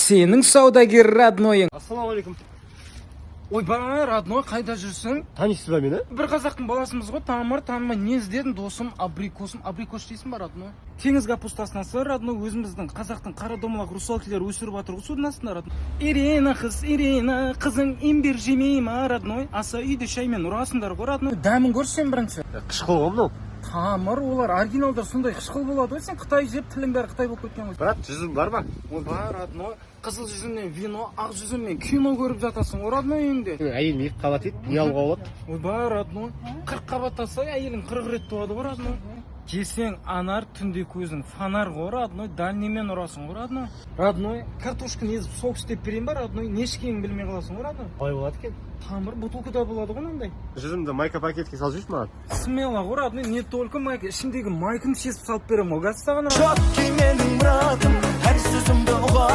Сенің саудагер роднойың. Ассалаумағалейкум. Ойбай, родной, қайда жүрсің? Танисыз ба мені? Бір қазақтың баласымыз ғой, танымар, танымай, не іздедің досым, абрикосым, абрикос дейсің ба, родной? Теңіз капустасынасы, родной, өзіміздің қазақтың қара домалақ русалкелер өсіріп жатыр ғой, судың астында, родной. Ирина, қызың имбир жемей ма, родной? Аса үйде шаймен ұрасыңдар ғой, родной. Дәмін көрсен бірінші. Қышқыл ғой мынау. Тамыр, олар оригиналдар сондай қышқыл болады ғой, сен Қытай жеп, тілің бәрі Қытай болып кеткен ғой. Брат, жүзім бар ба? Ойбай, родной, қызыл жүзімнен вино, ақ жүзімнен кино көріп жатасың, ғой, родной, үйіңде. Әйелім 2 қабат еді, не алуға болады? Ойбай, родной, 40 қабаттаса әйелің 40 рет туады ғой, родной. Жесең анар, түнде көзің фонар ғой, родной, дальнеймен ұрасың ғой, родной. Родной, картошканы езіп сок істеп берейін ба, родной, не ішкенін білмей қаласың ғой, родной. Қалай болады екен? Тамыр бутылкада болады ғой мынандай. Жүзімді майка пакетке салып жіберші маған. Смело ғой, родной, не только майка, ішіндегі майканы шешіп салып беремін ғой, саған. Çok ki benim muratım, her sözümde oğa.